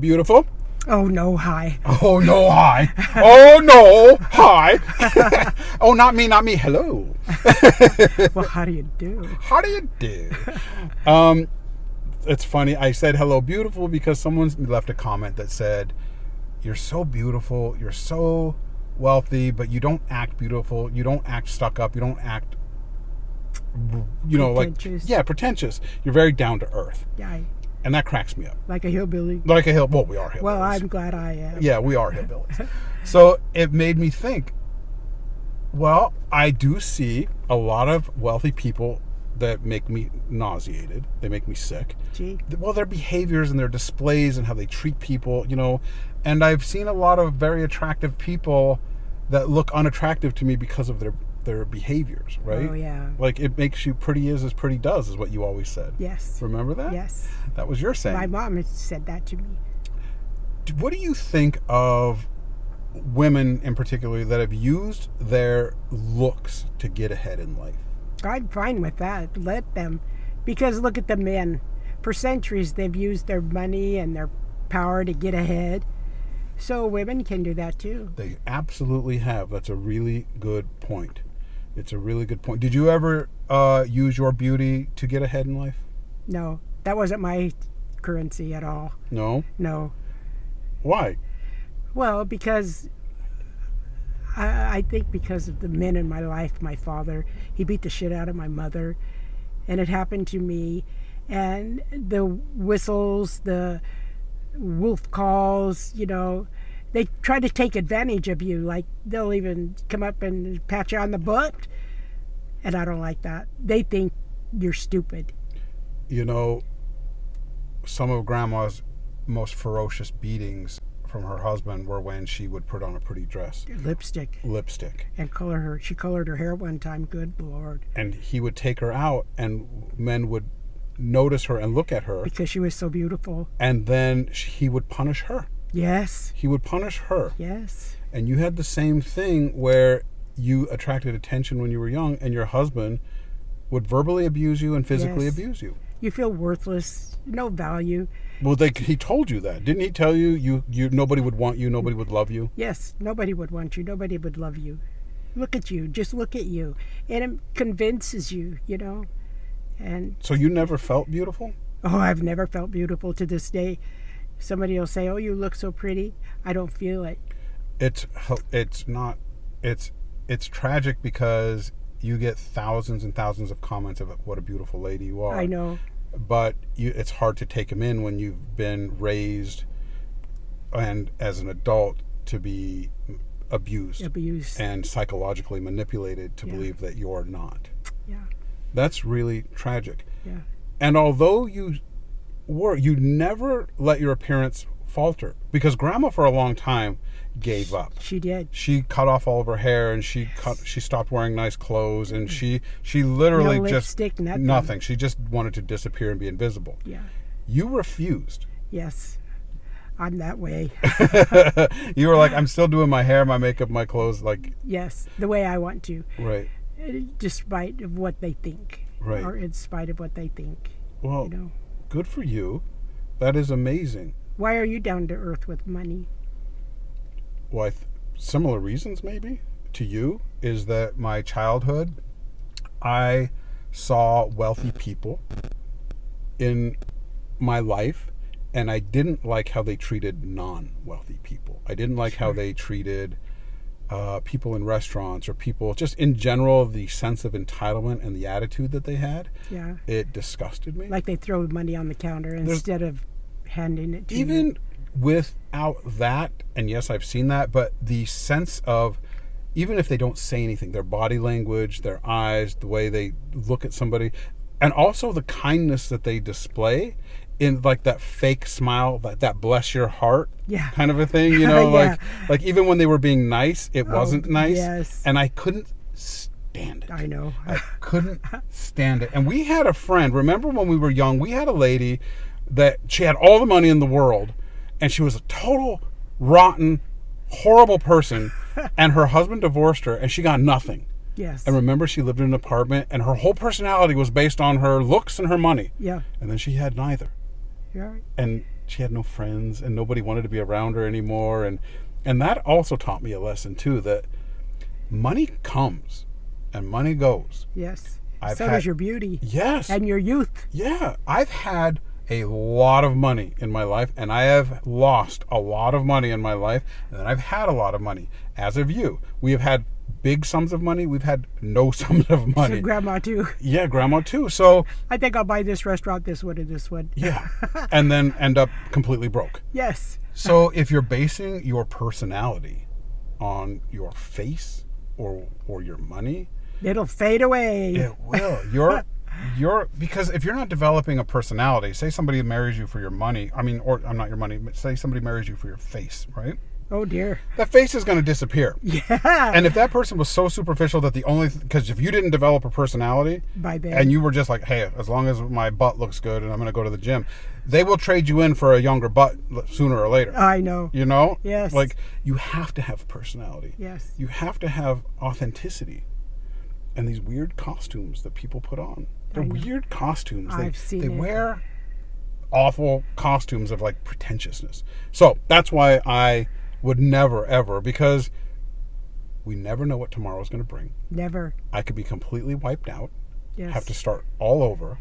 beautiful. Oh, no, hi. Oh, no, hi. Oh, no, hi. Oh, not me. Hello. Well, how do you do? How do you do? It's funny. I said hello, beautiful, because someone left a comment that said, you're so beautiful. You're so wealthy, but you don't act beautiful. You don't act stuck up. You don't act, pretentious. Pretentious. You're very down to earth. Yeah. And that cracks me up. Like a hillbilly. Well, we are hillbillies. Well, I'm glad I am. Yeah, we are hillbillies. So it made me think, well, I do see a lot of wealthy people that make me nauseated. They make me sick. Gee. Well, their behaviors and their displays and how they treat people, and I've seen a lot of very attractive people that look unattractive to me because of their behaviors, right? Oh, yeah. Like, it makes you pretty as pretty does, is what you always said. Yes. Remember that? Yes. That was your saying. My mom has said that to me. What do you think of women in particular that have used their looks to get ahead in life? I'm fine with that. Let them. Because look at the men. For centuries, they've used their money and their power to get ahead. So women can do that too. They absolutely have. That's a really good point. It's a really good point. Did you ever use your beauty to get ahead in life? No, that wasn't my currency at all. No? No. Why? Well, because I think because of the men in my life. My father, he beat the shit out of my mother, and it happened to me. And the whistles, the wolf calls, they try to take advantage of you. Like, they'll even come up and pat you on the butt, and I don't like that. They think you're stupid. Some of Grandma's most ferocious beatings from her husband were when she would put on a pretty dress. Lipstick. And color her. She colored her hair one time. Good Lord. And he would take her out, and men would notice her and look at her. Because she was so beautiful. And then he would punish her. Yes. He would punish her. Yes. And you had the same thing where you attracted attention when you were young, and your husband would verbally abuse you and physically abuse you. You feel worthless, no value. Well, he told you that. Didn't he tell you nobody would want you, nobody would love you? Yes, nobody would want you, nobody would love you. Look at you, just look at you. And it convinces you, And so you never felt beautiful? Oh, I've never felt beautiful to this day. Somebody will say, "Oh, you look so pretty." I don't feel it. It's tragic because you get thousands and thousands of comments of what a beautiful lady you are. I know. But it's hard to take them in when you've been raised and as an adult to be abused and psychologically manipulated to believe that you're not. Yeah. That's really tragic. Yeah. And although you never let your appearance falter, because Grandma for a long time gave up. She did. She cut off all of her hair, and she stopped wearing nice clothes, and she literally no lipstick, nothing. She just wanted to disappear and be invisible. Yeah. You refused. Yes. I'm that way. You were like, I'm still doing my hair, my makeup, my clothes, like. Yes, the way I want to. Right. Despite of what they think. Right. Or in spite of what they think. Well, good for you. That is amazing. Why are you down to earth with money? Well, similar reasons maybe to you is that my childhood, I saw wealthy people in my life, and I didn't like how they treated non-wealthy people. I didn't like how they treated people in restaurants or people just in general, the sense of entitlement and the attitude that they had. Yeah. It disgusted me. Like they throw money on the counter instead of handing it to you. Even without that, and yes, I've seen that, but the sense of, even if they don't say anything, their body language, their eyes, the way they look at somebody, and also the kindness that they display in like that fake smile, that bless your heart kind of a thing, like even when they were being nice, it wasn't nice. Yes. And I couldn't stand it. I know. I couldn't stand it. And we had a friend, remember when we were young, we had a lady that she had all the money in the world, and she was a total rotten, horrible person, and her husband divorced her, and she got nothing. Yes. And remember, she lived in an apartment, and her whole personality was based on her looks and her money. Yeah. And then she had neither. Yeah. And she had no friends and nobody wanted to be around her anymore. And that also taught me a lesson too, that money comes and money goes. Yes. So does your beauty. Yes. And your youth. Yeah. I've had a lot of money in my life, and I have lost a lot of money in my life, and then I've had a lot of money. As of you, we have had big sums of money. We've had no sums of money. So grandma too. Yeah, grandma too. So I think I'll buy this restaurant, this one, and this one. Yeah. And then end up completely broke. Yes. So if you're basing your personality on your face or your money, it'll fade away. It will. Because if you're not developing a personality, say somebody marries you for your money, or I'm not your money, but say somebody marries you for your face, right? Oh dear. That face is going to disappear. Yeah. And if that person was so superficial that because if you didn't develop a personality, by then, and you were just like, hey, as long as my butt looks good and I'm going to go to the gym, they will trade you in for a younger butt sooner or later. I know. You know? Yes. Like, you have to have personality. Yes. You have to have authenticity. And these weird costumes that people put on. They're weird costumes. I've seen they it. wear awful costumes of like pretentiousness. So that's why I would never, ever, because we never know what tomorrow's going to bring. Never. I could be completely wiped out. Yes. Have to start all over.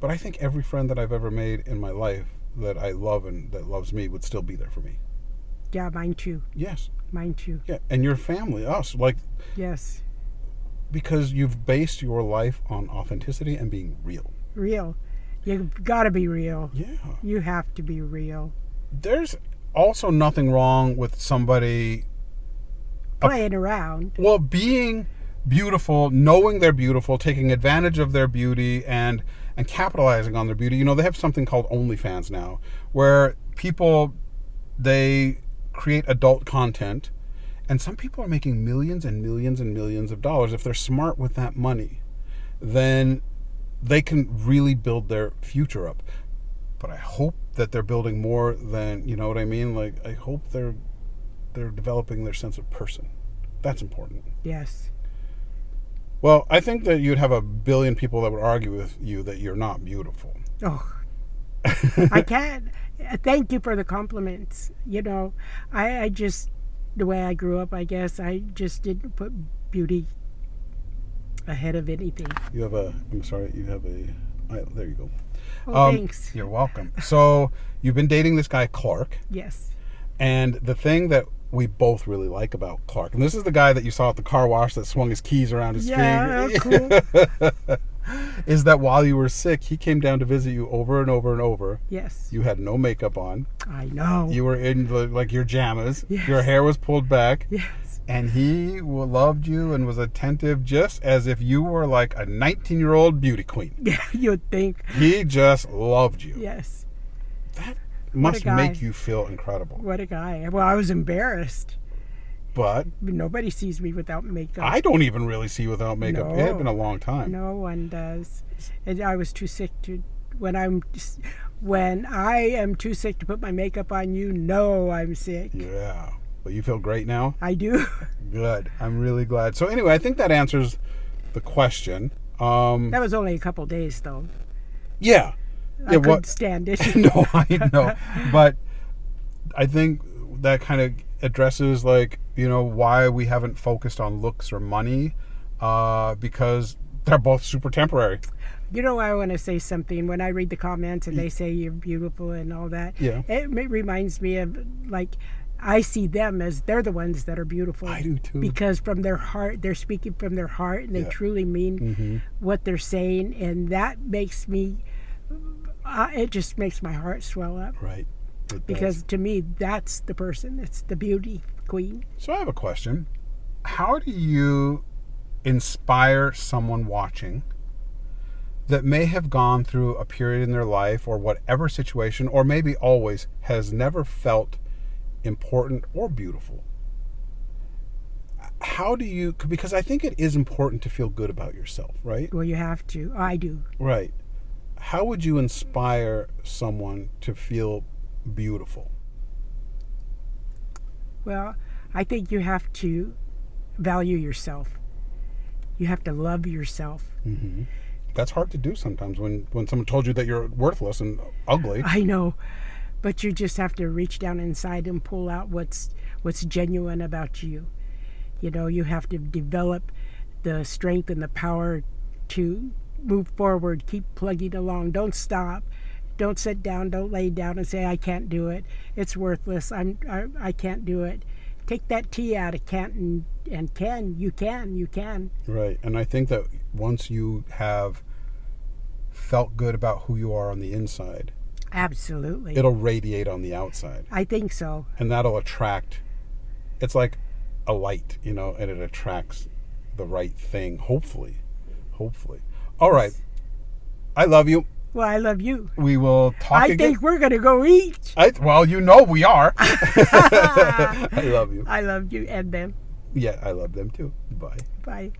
But I think every friend that I've ever made in my life that I love and that loves me would still be there for me. Yeah, mine too. Yes. Mine too. Yeah, and your family, us, like. Yes. Because you've based your life on authenticity and being real. Real. You've got to be real. Yeah. You have to be real. There's also nothing wrong with somebody playing around. Well, being beautiful, knowing they're beautiful, taking advantage of their beauty and capitalizing on their beauty. You know, they have something called OnlyFans now, where people, they create adult content. And some people are making millions and millions and millions of dollars. If they're smart with that money, then they can really build their future up. But I hope that they're building more than, you know what I mean? Like, I hope they're developing their sense of person. That's important. Yes. Well, I think that you'd have a billion people that would argue with you that you're not beautiful. Oh, I can't. Thank you for the compliments. You know, I just... the way I grew up, I guess, I just didn't put beauty ahead of anything. You have there you go. Oh, thanks. You're welcome. So, you've been dating this guy, Clark. Yes. And the thing that we both really like about Clark, and this is the guy that you saw at the car wash that swung his keys around his finger. Cool. Is that while you were sick, he came down to visit you over and over and over. Yes. You had no makeup on. I know. You were in your jammas. Yes. Your hair was pulled back. Yes. And he loved you and was attentive just as if you were like a 19-year-old beauty queen. Yeah, you'd think. He just loved you. Yes. That must make you feel incredible. What a guy. Well, I was embarrassed. But nobody sees me without makeup. I don't even really see you without makeup. No, it had been a long time. No one does. And I was too sick to. When I am too sick to put my makeup on, you know I'm sick. Yeah. But you feel great now? I do. Good. I'm really glad. So anyway, I think that answers the question. That was only a couple days, though. Yeah. I couldn't stand it. No, I know. But I think that kind of addresses, like, you know, why we haven't focused on looks or money, because they're both super temporary. You know, I want to say something. When I read the comments and they say you're beautiful and all that, it reminds me of, like, I see them as they're the ones that are beautiful. I do too. Because from their heart, they're speaking from their heart, and they truly mean what they're saying, and that makes me, it just makes my heart swell up. Right. Because to me, that's the person. It's the beauty queen. So I have a question. How do you inspire someone watching that may have gone through a period in their life or whatever situation, or maybe always has never felt important or beautiful? How do you, because I think it is important to feel good about yourself, right? Well, you have to. I do. Right. How would you inspire someone to feel beautiful? Well, I think you have to value yourself. You have to love yourself. That's hard to do sometimes when someone told you that you're worthless and ugly. I know, but you just have to reach down inside and pull out what's genuine about you. You know, you have to develop the strength and the power to move forward, keep plugging along. Don't stop. Don't sit down. Don't lay down and say, I can't do it. It's worthless. I can't do it. Take that T out of can't and can. You can. Right. And I think that once you have felt good about who you are on the inside, Absolutely. it'll radiate on the outside. I think so. And that'll attract, it's like a light, you know, and it attracts the right thing, hopefully. All right. I love you. Well, I love you. We will talk again. I think we're going to go eat. Well, you know we are. I love you. I love you and them. Yeah, I love them too. Bye. Bye.